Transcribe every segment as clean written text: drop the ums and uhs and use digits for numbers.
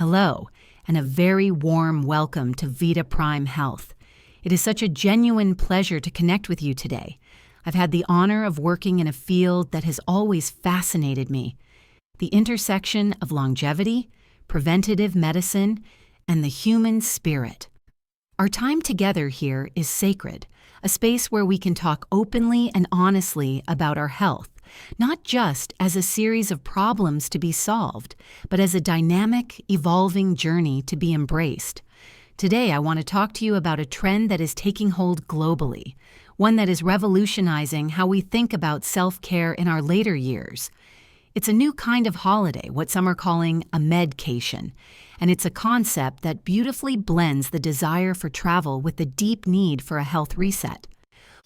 Hello, and a very warm welcome to Vita Prime Health. It is such a genuine pleasure to connect with you today. I've had the honor of working in a field that has always fascinated me, the intersection of longevity, preventative medicine, and the human spirit. Our time together here is sacred, a space where we can talk openly and honestly about our health, not just as a series of problems to be solved, but as a dynamic, evolving journey to be embraced. Today, I want to talk to you about a trend that is taking hold globally, one that is revolutionizing how we think about self-care in our later years. It's a new kind of holiday, what some are calling a Med-Cation, and it's a concept that beautifully blends the desire for travel with the deep need for a health reset.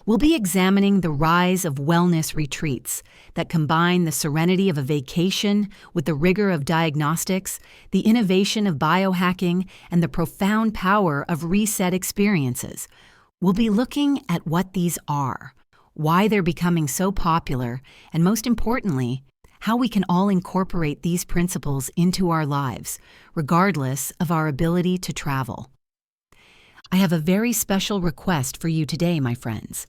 We'll be examining the rise of wellness retreats that combine the serenity of a vacation with the rigor of diagnostics, the innovation of biohacking, and the profound power of reset experiences. We'll be looking at what these are, why they're becoming so popular, and most importantly, how we can all incorporate these principles into our lives, regardless of our ability to travel. I have a very special request for you today, my friends.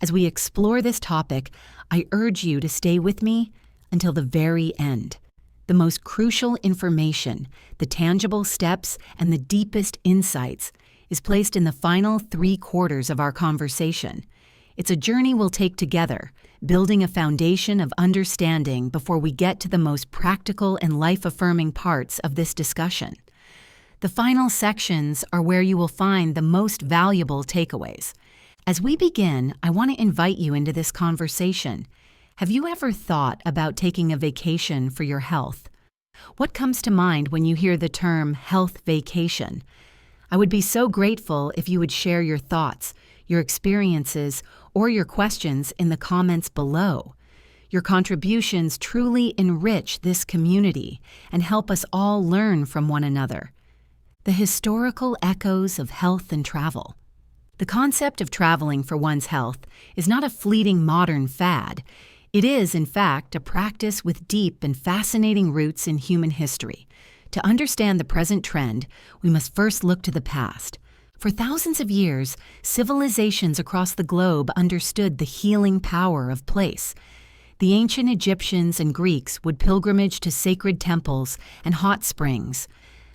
As we explore this topic, I urge you to stay with me until the very end. The most crucial information, the tangible steps, and the deepest insights is placed in the final 3/4 of our conversation. It's a journey we'll take together, building a foundation of understanding before we get to the most practical and life-affirming parts of this discussion. The final sections are where you will find the most valuable takeaways. As we begin, I want to invite you into this conversation. Have you ever thought about taking a vacation for your health? What comes to mind when you hear the term health vacation? I would be so grateful if you would share your thoughts, your experiences, or your questions in the comments below. Your contributions truly enrich this community and help us all learn from one another. The historical echoes of health and travel. The concept of traveling for one's health is not a fleeting modern fad. It is, in fact, a practice with deep and fascinating roots in human history. To understand the present trend, we must first look to the past. For thousands of years, civilizations across the globe understood the healing power of place. The ancient Egyptians and Greeks would pilgrimage to sacred temples and hot springs,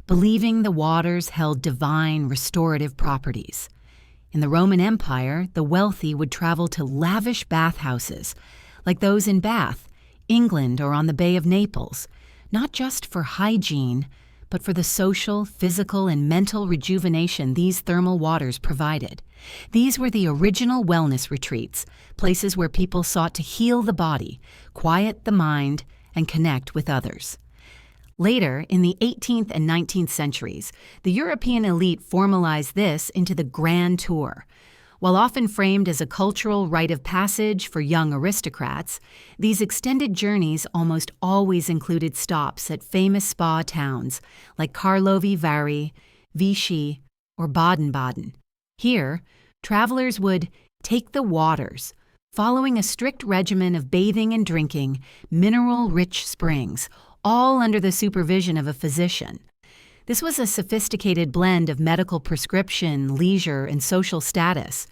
believing the waters held divine restorative properties. In the Roman Empire, the wealthy would travel to lavish bathhouses, like those in Bath, England, or on the Bay of Naples, not just for hygiene, but for the social, physical, and mental rejuvenation these thermal waters provided. These were the original wellness retreats, places where people sought to heal the body, quiet the mind, and connect with others. Later, in the 18th and 19th centuries, the European elite formalized this into the Grand Tour. While often framed as a cultural rite of passage for young aristocrats, these extended journeys almost always included stops at famous spa towns like Karlovy Vary, Vichy, or Baden-Baden. Here, travelers would take the waters, following a strict regimen of bathing and drinking mineral-rich springs, all under the supervision of a physician. This was a sophisticated blend of medical prescription, leisure, and social status.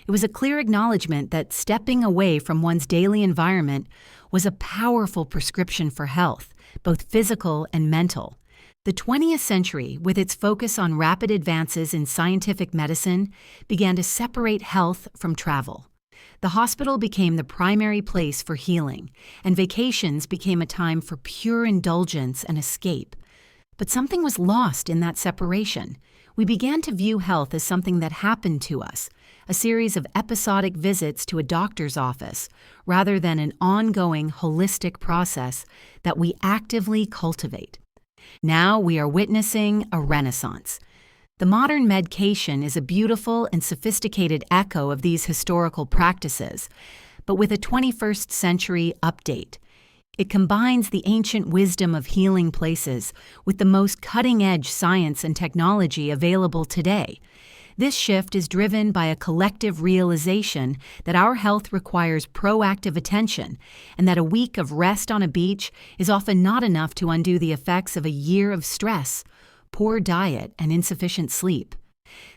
It was a clear acknowledgement that stepping away from one's daily environment was a powerful prescription for health, both physical and mental. The 20th century, with its focus on rapid advances in scientific medicine, began to separate health from travel. The hospital became the primary place for healing, and vacations became a time for pure indulgence and escape. But something was lost in that separation. We began to view health as something that happened to us, a series of episodic visits to a doctor's office, rather than an ongoing, holistic process that we actively cultivate. Now we are witnessing a renaissance. The modern Med-Cation is a beautiful and sophisticated echo of these historical practices, but with a 21st century update. It combines the ancient wisdom of healing places with the most cutting-edge science and technology available today. This shift is driven by a collective realization that our health requires proactive attention and that a week of rest on a beach is often not enough to undo the effects of a year of stress. poor diet, and insufficient sleep.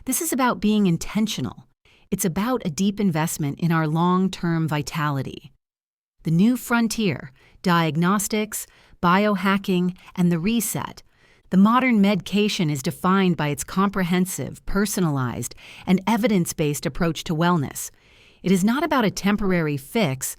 This is about being intentional. It's about a deep investment in our long-term vitality. The new frontier, diagnostics, biohacking, and the reset. The modern Med-Cation is defined by its comprehensive, personalized, and evidence-based approach to wellness. It is not about a temporary fix,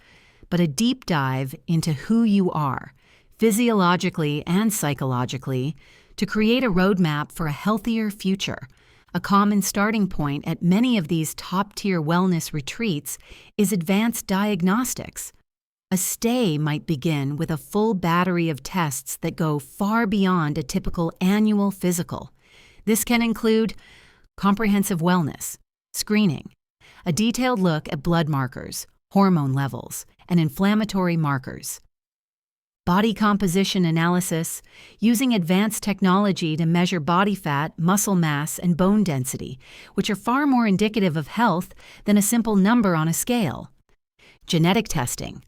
but a deep dive into who you are, physiologically and psychologically, to create a roadmap for a healthier future. A common starting point at many of these top-tier wellness retreats is advanced diagnostics. A stay might begin with a full battery of tests that go far beyond a typical annual physical. This can include comprehensive wellness, screening, a detailed look at blood markers, hormone levels, and inflammatory markers, body composition analysis, using advanced technology to measure body fat, muscle mass, and bone density, which are far more indicative of health than a simple number on a scale. Genetic testing.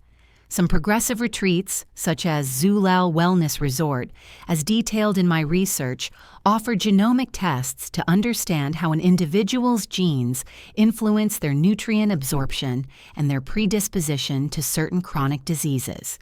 Some progressive retreats, such as Zulal Wellness Resort, as detailed in my research, offer genomic tests to understand how an individual's genes influence their nutrient absorption and their predisposition to certain chronic diseases.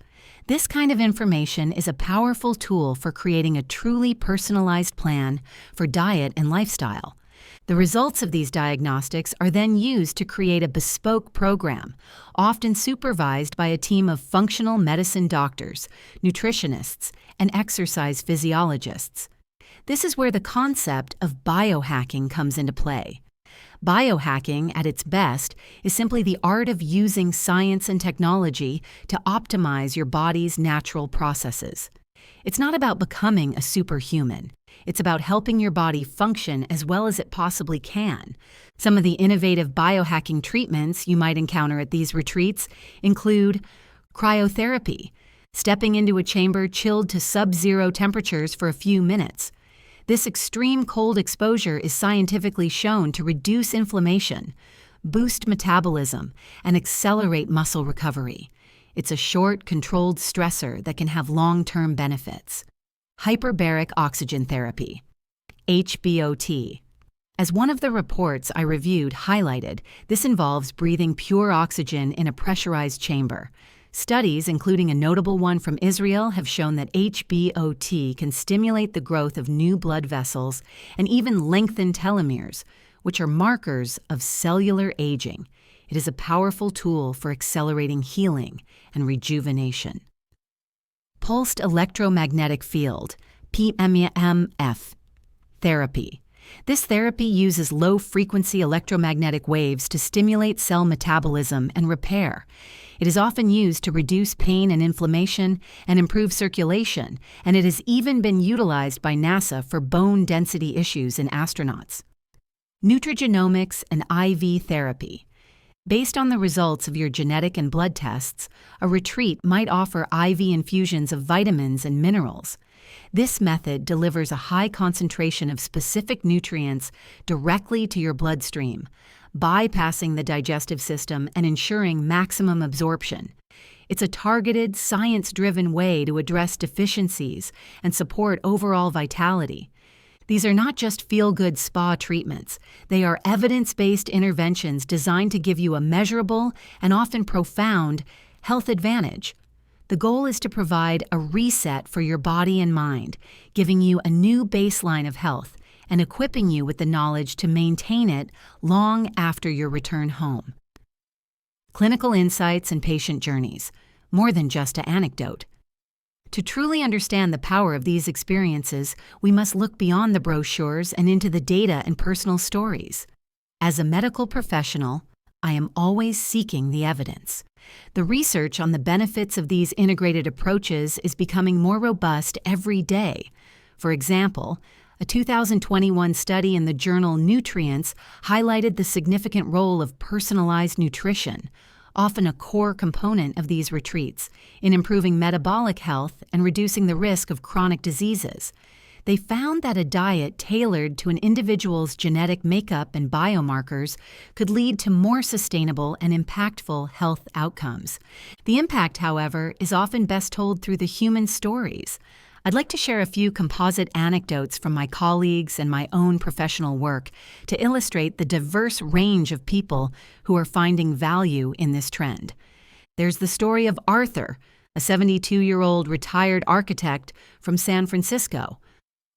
This kind of information is a powerful tool for creating a truly personalized plan for diet and lifestyle. The results of these diagnostics are then used to create a bespoke program, often supervised by a team of functional medicine doctors, nutritionists, and exercise physiologists. This is where the concept of biohacking comes into play. Biohacking, at its best, is simply the art of using science and technology to optimize your body's natural processes. It's not about becoming a superhuman. It's about helping your body function as well as it possibly can. Some of the innovative biohacking treatments you might encounter at these retreats include cryotherapy, stepping into a chamber chilled to sub-zero temperatures for a few minutes. This extreme cold exposure is scientifically shown to reduce inflammation, boost metabolism, and accelerate muscle recovery. It's a short, controlled stressor that can have long-term benefits. Hyperbaric oxygen therapy, HBOT. As one of the reports I reviewed highlighted, this involves breathing pure oxygen in a pressurized chamber. Studies, including a notable one from Israel, have shown that HBOT can stimulate the growth of new blood vessels and even lengthen telomeres, which are markers of cellular aging. It is a powerful tool for accelerating healing and rejuvenation. Pulsed electromagnetic field, PEMF, therapy. This therapy uses low-frequency electromagnetic waves to stimulate cell metabolism and repair. It is often used to reduce pain and inflammation and improve circulation, and it has even been utilized by NASA for bone density issues in astronauts. Nutrigenomics and IV therapy. Based on the results of your genetic and blood tests, a retreat might offer IV infusions of vitamins and minerals. This method delivers a high concentration of specific nutrients directly to your bloodstream, bypassing the digestive system and ensuring maximum absorption. It's a targeted, science-driven way to address deficiencies and support overall vitality. These are not just feel-good spa treatments. They are evidence-based interventions designed to give you a measurable and often profound health advantage. The goal is to provide a reset for your body and mind, giving you a new baseline of health and equipping you with the knowledge to maintain it long after your return home. Clinical insights and patient journeys, more than just an anecdote. To truly understand the power of these experiences, we must look beyond the brochures and into the data and personal stories. As a medical professional, I am always seeking the evidence. The research on the benefits of these integrated approaches is becoming more robust every day. For example, a 2021 study in the journal Nutrients highlighted the significant role of personalized nutrition, often a core component of these retreats, in improving metabolic health and reducing the risk of chronic diseases. They found that a diet tailored to an individual's genetic makeup and biomarkers could lead to more sustainable and impactful health outcomes. The impact, however, is often best told through the human stories. I'd like to share a few composite anecdotes from my colleagues and my own professional work to illustrate the diverse range of people who are finding value in this trend. There's the story of Arthur, a 72-year-old retired architect from San Francisco.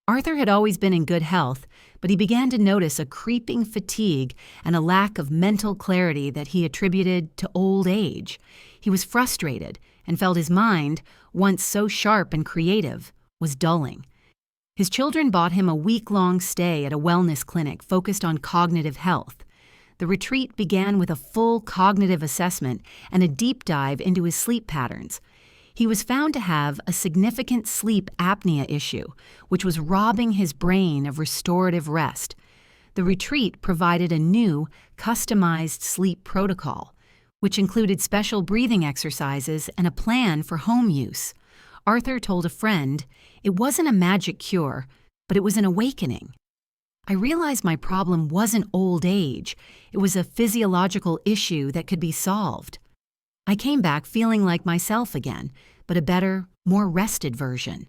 Arthur had always been in good health, but he began to notice a creeping fatigue and a lack of mental clarity that he attributed to old age. He was frustrated and felt his mind, once so sharp and creative, was dulling. His children bought him a week-long stay at a wellness clinic focused on cognitive health. The retreat began with a full cognitive assessment and a deep dive into his sleep patterns. He was found to have a significant sleep apnea issue, which was robbing his brain of restorative rest. The retreat provided a new, customized sleep protocol, which included special breathing exercises and a plan for home use. Arthur told a friend, "It wasn't a magic cure, but it was an awakening. I realized my problem wasn't old age, it was a physiological issue that could be solved. I came back feeling like myself again, but a better, more rested version."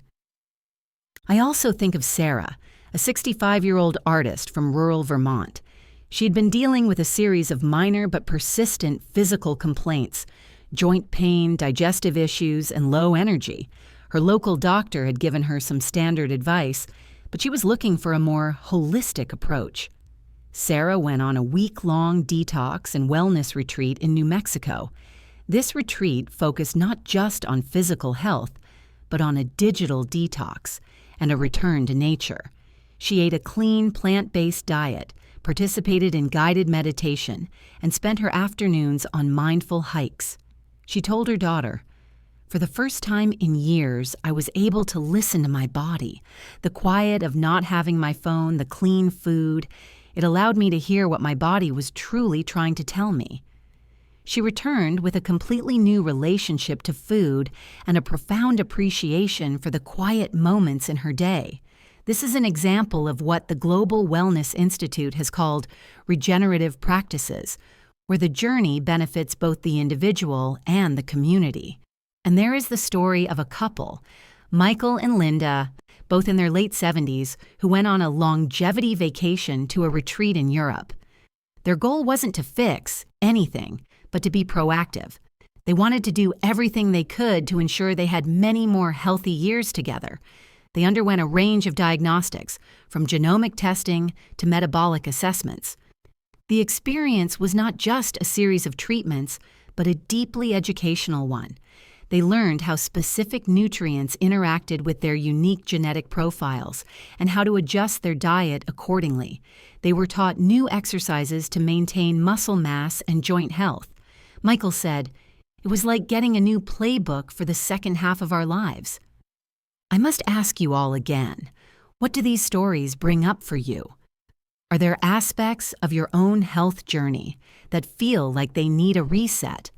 I also think of Sarah, a 65-year-old artist from rural Vermont. She had been dealing with a series of minor but persistent physical complaints, joint pain, digestive issues, and low energy. Her local doctor had given her some standard advice, but she was looking for a more holistic approach. Sarah went on a week-long detox and wellness retreat in New Mexico. This retreat focused not just on physical health, but on a digital detox and a return to nature. She ate a clean, plant-based diet, participated in guided meditation, and spent her afternoons on mindful hikes. She told her daughter, "For the first time in years, I was able to listen to my body. The quiet of not having my phone, the clean food, it allowed me to hear what my body was truly trying to tell me." She returned with a completely new relationship to food and a profound appreciation for the quiet moments in her day. This is an example of what the Global Wellness Institute has called regenerative practices, where the journey benefits both the individual and the community. And there is the story of a couple, Michael and Linda, both in their late 70s, who went on a longevity vacation to a retreat in Europe. Their goal wasn't to fix anything, but to be proactive. They wanted to do everything they could to ensure they had many more healthy years together. They underwent a range of diagnostics, from genomic testing to metabolic assessments. The experience was not just a series of treatments, but a deeply educational one. They learned how specific nutrients interacted with their unique genetic profiles and how to adjust their diet accordingly. They were taught new exercises to maintain muscle mass and joint health. Michael said, "It was like getting a new playbook for the second half of our lives." I must ask you all again, what do these stories bring up for you? Are there aspects of your own health journey that feel like they need a reset?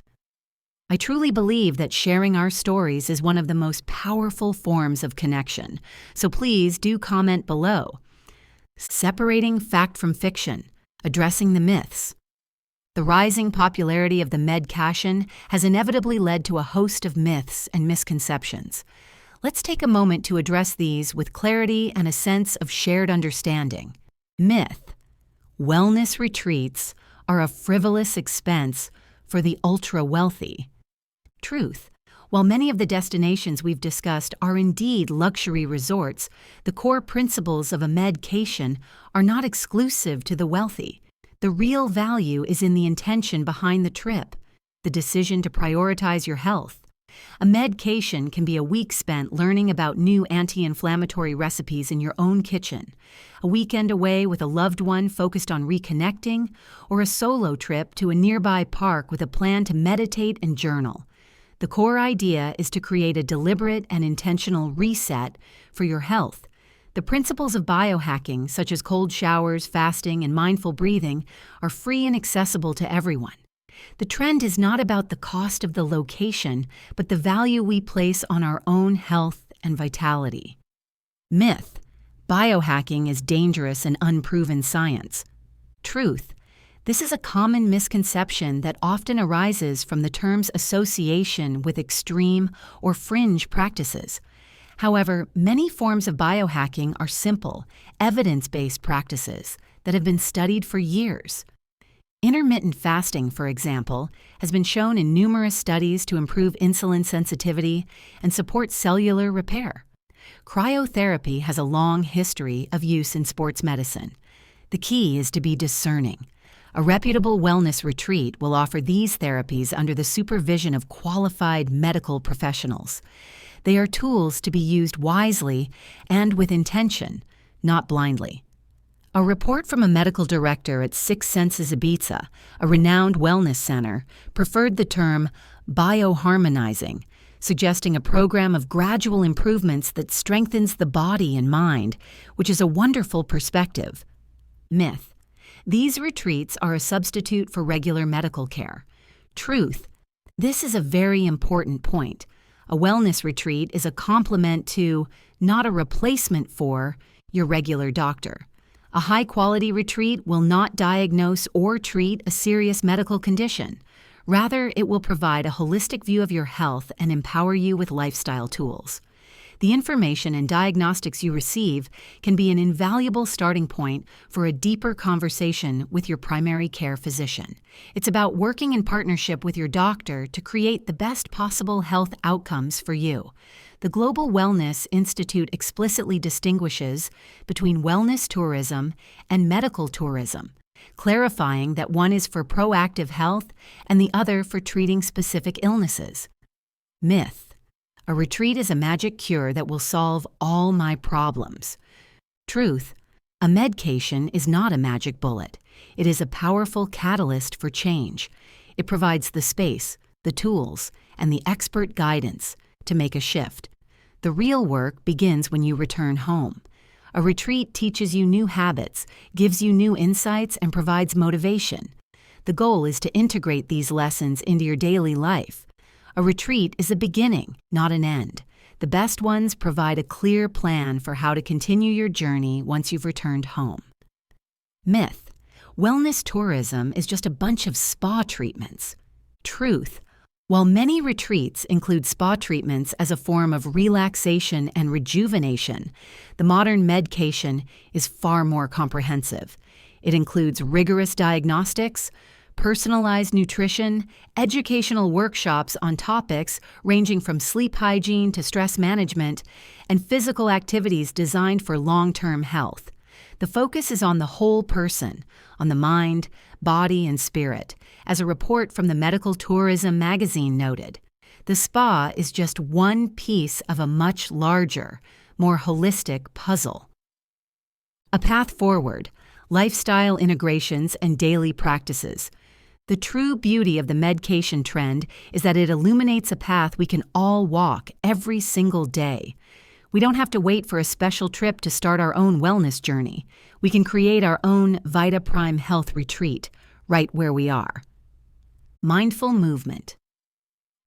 I truly believe that sharing our stories is one of the most powerful forms of connection, so please do comment below. Separating fact from fiction, addressing the myths. The rising popularity of the Med-Cation has inevitably led to a host of myths and misconceptions. Let's take a moment to address these with clarity and a sense of shared understanding. Myth: wellness retreats are a frivolous expense for the ultra-wealthy. Truth: while many of the destinations we've discussed are indeed luxury resorts, the core principles of a Med-Cation are not exclusive to the wealthy. The real value is in the intention behind the trip, the decision to prioritize your health. A Med-Cation can be a week spent learning about new anti-inflammatory recipes in your own kitchen, a weekend away with a loved one focused on reconnecting, or a solo trip to a nearby park with a plan to meditate and journal. The core idea is to create a deliberate and intentional reset for your health. The principles of biohacking, such as cold showers, fasting, and mindful breathing, are free and accessible to everyone. The trend is not about the cost of the location, but the value we place on our own health and vitality. Myth: biohacking is dangerous and unproven science. Truth: this is a common misconception that often arises from the term's association with extreme or fringe practices. However, many forms of biohacking are simple, evidence-based practices that have been studied for years. Intermittent fasting, for example, has been shown in numerous studies to improve insulin sensitivity and support cellular repair. Cryotherapy has a long history of use in sports medicine. The key is to be discerning. A reputable wellness retreat will offer these therapies under the supervision of qualified medical professionals. They are tools to be used wisely and with intention, not blindly. A report from a medical director at Six Senses Ibiza, a renowned wellness center, preferred the term bioharmonizing, suggesting a program of gradual improvements that strengthens the body and mind, which is a wonderful perspective. Myth: these retreats are a substitute for regular medical care. Truth: this is a very important point. A wellness retreat is a complement to, not a replacement for, your regular doctor. A high-quality retreat will not diagnose or treat a serious medical condition. Rather, it will provide a holistic view of your health and empower you with lifestyle tools. The information and diagnostics you receive can be an invaluable starting point for a deeper conversation with your primary care physician. It's about working in partnership with your doctor to create the best possible health outcomes for you. The Global Wellness Institute explicitly distinguishes between wellness tourism and medical tourism, clarifying that one is for proactive health and the other for treating specific illnesses. Myth: a retreat is a magic cure that will solve all my problems. Truth: a Med-Cation is not a magic bullet. It is a powerful catalyst for change. It provides the space, the tools, and the expert guidance to make a shift. The real work begins when you return home. A retreat teaches you new habits, gives you new insights, and provides motivation. The goal is to integrate these lessons into your daily life. A retreat is a beginning, not an end. The best ones provide a clear plan for how to continue your journey once you've returned home. Myth: wellness tourism is just a bunch of spa treatments. Truth: while many retreats include spa treatments as a form of relaxation and rejuvenation, the modern Med-Cation is far more comprehensive. It includes rigorous diagnostics, personalized nutrition, educational workshops on topics ranging from sleep hygiene to stress management, and physical activities designed for long-term health. The focus is on the whole person, on the mind, body, and spirit, as a report from the Medical Tourism magazine noted. The spa is just one piece of a much larger, more holistic puzzle. A path forward: lifestyle integrations and daily practices. The true beauty of the Med-Cation trend is that it illuminates a path we can all walk every single day. We don't have to wait for a special trip to start our own wellness journey. We can create our own Vita Prime Health retreat right where we are. Mindful movement.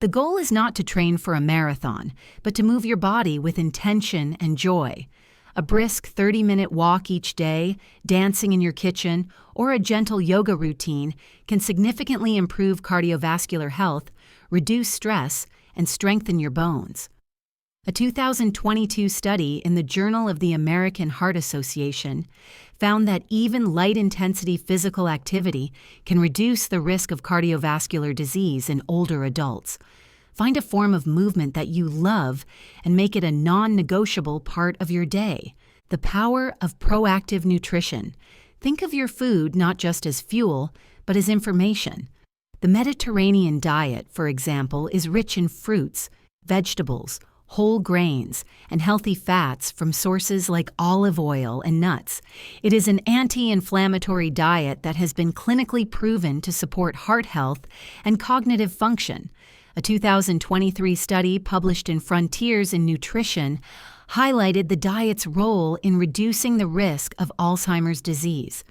The goal is not to train for a marathon, but to move your body with intention and joy. A brisk 30-minute walk each day, dancing in your kitchen, or a gentle yoga routine can significantly improve cardiovascular health, reduce stress, and strengthen your bones. A 2022 study in the Journal of the American Heart Association found that even light-intensity physical activity can reduce the risk of cardiovascular disease in older adults. Find a form of movement that you love and make it a non-negotiable part of your day. The power of proactive nutrition. Think of your food not just as fuel, but as information. The Mediterranean diet, for example, is rich in fruits, vegetables, whole grains, and healthy fats from sources like olive oil and nuts. It is an anti-inflammatory diet that has been clinically proven to support heart health and cognitive function. A 2023 study published in Frontiers in Nutrition highlighted the diet's role in reducing the risk of Alzheimer's disease.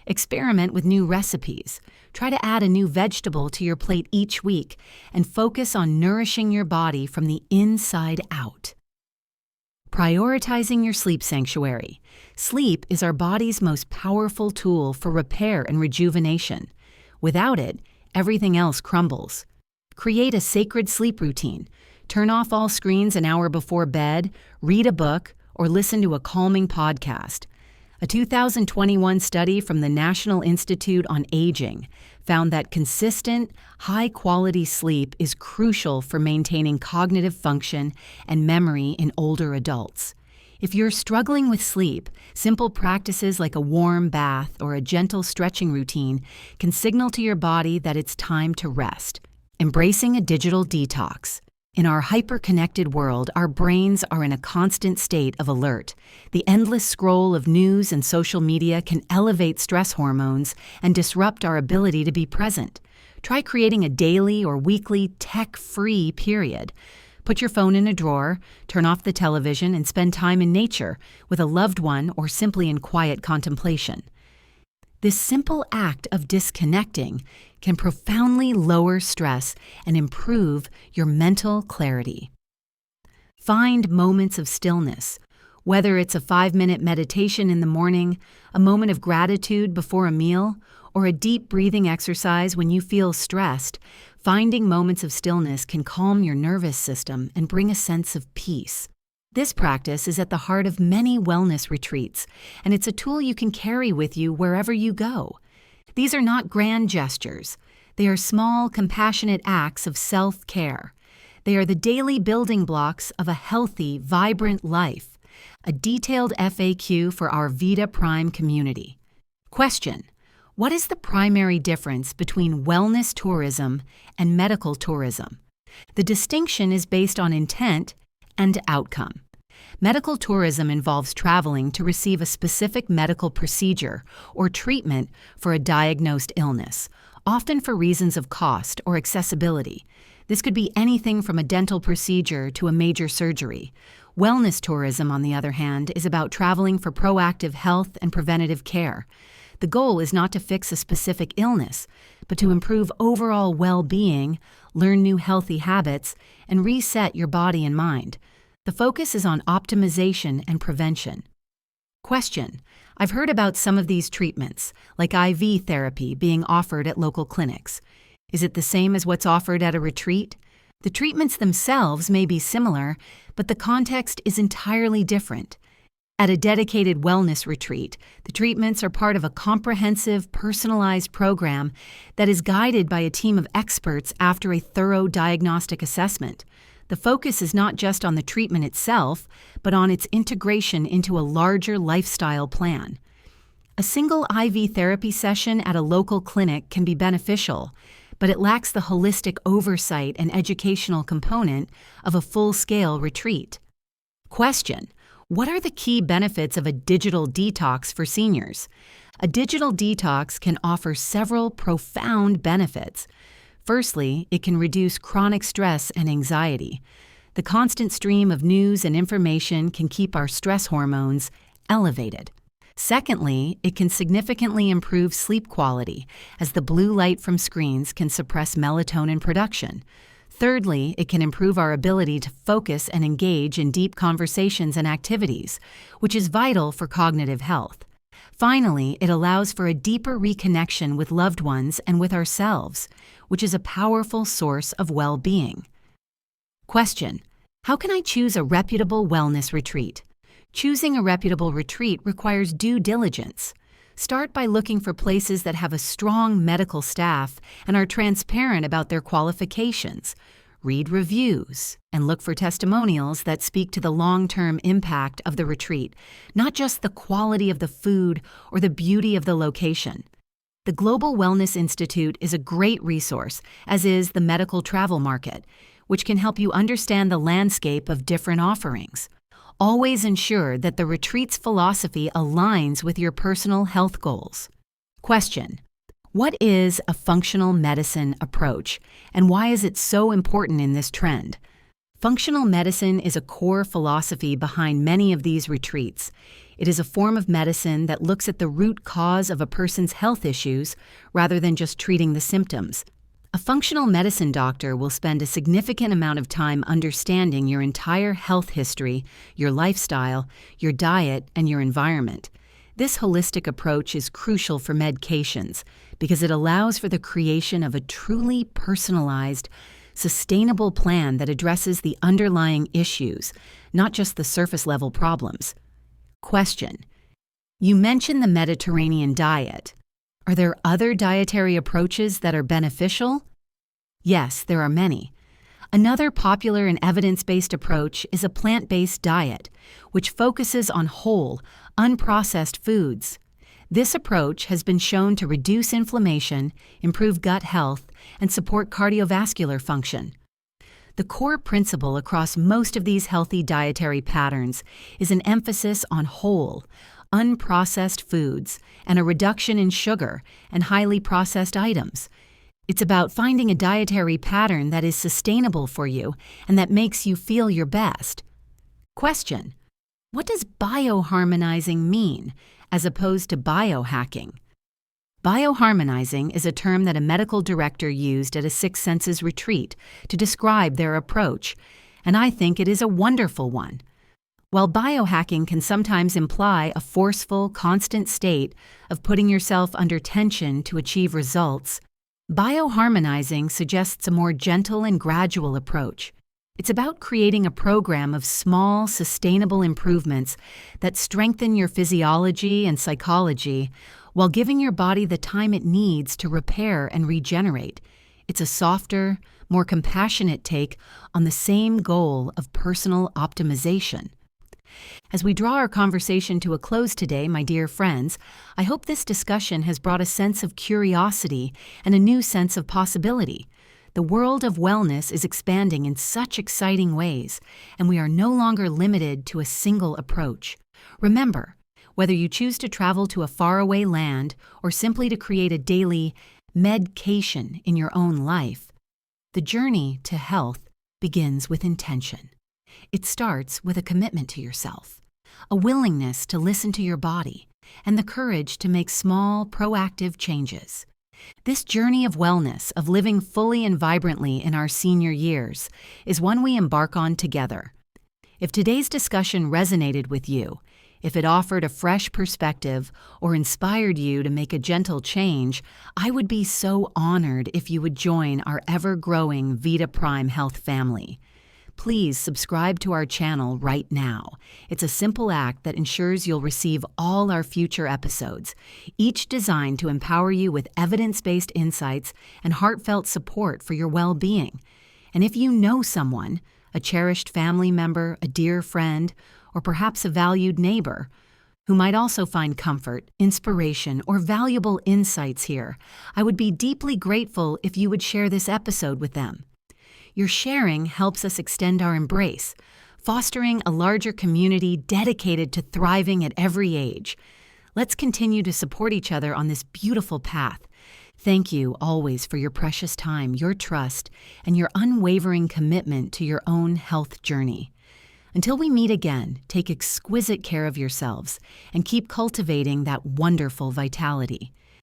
Experiment with new recipes. Try to add a new vegetable to your plate each week and focus on nourishing your body from the inside out. Prioritizing your sleep sanctuary. Sleep is our body's most powerful tool for repair and rejuvenation. Without it, everything else crumbles. Create a sacred sleep routine. Turn off all screens an hour before bed, read a book, or listen to a calming podcast. A 2021 study from the National Institute on Aging found that consistent, high-quality sleep is crucial for maintaining cognitive function and memory in older adults. If you're struggling with sleep, simple practices like a warm bath or a gentle stretching routine can signal to your body that it's time to rest. Embracing a digital detox. In our hyper-connected world, our brains are in a constant state of alert. The endless scroll of news and social media can elevate stress hormones and disrupt our ability to be present. Try creating a daily or weekly tech-free period. Put your phone in a drawer, turn off the television, and spend time in nature with a loved one or simply in quiet contemplation. This simple act of disconnecting can profoundly lower stress and improve your mental clarity. Find moments of stillness, whether it's a 5-minute meditation in the morning, a moment of gratitude before a meal, or a deep breathing exercise when you feel stressed. Finding moments of stillness can calm your nervous system and bring a sense of peace. This practice is at the heart of many wellness retreats, and it's a tool you can carry with you wherever you go. These are not grand gestures. They are small, compassionate acts of self-care. They are the daily building blocks of a healthy, vibrant life. A detailed FAQ for our Vita Prime community. Question: what is the primary difference between wellness tourism and medical tourism? The distinction is based on intent and outcome. Medical tourism involves traveling to receive a specific medical procedure or treatment for a diagnosed illness, often for reasons of cost or accessibility. This could be anything from a dental procedure to a major surgery. Wellness tourism, on the other hand, is about traveling for proactive health and preventative care. The goal is not to fix a specific illness, but to improve overall well-being, learn new healthy habits, and reset your body and mind. The focus is on optimization and prevention. Question: I've heard about some of these treatments, like IV therapy, being offered at local clinics. Is it the same as what's offered at a retreat? The treatments themselves may be similar, but the context is entirely different. At a dedicated wellness retreat, the treatments are part of a comprehensive, personalized program that is guided by a team of experts after a thorough diagnostic assessment. The focus is not just on the treatment itself, but on its integration into a larger lifestyle plan. A single IV therapy session at a local clinic can be beneficial, but it lacks the holistic oversight and educational component of a full-scale retreat. Question: what are the key benefits of a digital detox for seniors? A digital detox can offer several profound benefits. Firstly, it can reduce chronic stress and anxiety. The constant stream of news and information can keep our stress hormones elevated. Secondly, it can significantly improve sleep quality, as the blue light from screens can suppress melatonin production. Thirdly, it can improve our ability to focus and engage in deep conversations and activities, which is vital for cognitive health. Finally, it allows for a deeper reconnection with loved ones and with ourselves, which is a powerful source of well-being. Question: how can I choose a reputable wellness retreat? Choosing a reputable retreat requires due diligence. Start by looking for places that have a strong medical staff and are transparent about their qualifications. Read reviews and look for testimonials that speak to the long-term impact of the retreat, not just the quality of the food or the beauty of the location. The Global Wellness Institute is a great resource, as is the medical travel market, which can help you understand the landscape of different offerings. Always ensure that the retreat's philosophy aligns with your personal health goals. Question: what is a functional medicine approach, and why is it so important in this trend? Functional medicine is a core philosophy behind many of these retreats. It is a form of medicine that looks at the root cause of a person's health issues rather than just treating the symptoms. A functional medicine doctor will spend a significant amount of time understanding your entire health history, your lifestyle, your diet, and your environment. This holistic approach is crucial for Med-Cations because it allows for the creation of a truly personalized, sustainable plan that addresses the underlying issues, not just the surface-level problems. Question: you mentioned the Mediterranean diet. Are there other dietary approaches that are beneficial? Yes, there are many. Another popular and evidence-based approach is a plant-based diet, which focuses on whole, unprocessed foods. This approach has been shown to reduce inflammation, improve gut health, and support cardiovascular function. The core principle across most of these healthy dietary patterns is an emphasis on whole, unprocessed foods and a reduction in sugar and highly processed items. It's about finding a dietary pattern that is sustainable for you and that makes you feel your best. Question: what does bioharmonizing mean as opposed to biohacking? Bioharmonizing is a term that a medical director used at a Six Senses retreat to describe their approach, and I think it is a wonderful one. While biohacking can sometimes imply a forceful, constant state of putting yourself under tension to achieve results, bioharmonizing suggests a more gentle and gradual approach. It's about creating a program of small, sustainable improvements that strengthen your physiology and psychology while giving your body the time it needs to repair and regenerate. It's a softer, more compassionate take on the same goal of personal optimization. As we draw our conversation to a close today, my dear friends, I hope this discussion has brought a sense of curiosity and a new sense of possibility. The world of wellness is expanding in such exciting ways, and we are no longer limited to a single approach. Remember, whether you choose to travel to a faraway land or simply to create a daily Med-Cation in your own life, the journey to health begins with intention. It starts with a commitment to yourself, a willingness to listen to your body, and the courage to make small, proactive changes. This journey of wellness, of living fully and vibrantly in our senior years, is one we embark on together. If today's discussion resonated with you, if it offered a fresh perspective or inspired you to make a gentle change, I would be so honored if you would join our ever-growing Vita Prime Health family. Please subscribe to our channel right now. It's a simple act that ensures you'll receive all our future episodes, each designed to empower you with evidence-based insights and heartfelt support for your well-being. And if you know someone, a cherished family member, a dear friend, or perhaps a valued neighbor, who might also find comfort, inspiration, or valuable insights here, I would be deeply grateful if you would share this episode with them. Your sharing helps us extend our embrace, fostering a larger community dedicated to thriving at every age. Let's continue to support each other on this beautiful path. Thank you always for your precious time, your trust, and your unwavering commitment to your own health journey. Until we meet again, take exquisite care of yourselves and keep cultivating that wonderful vitality.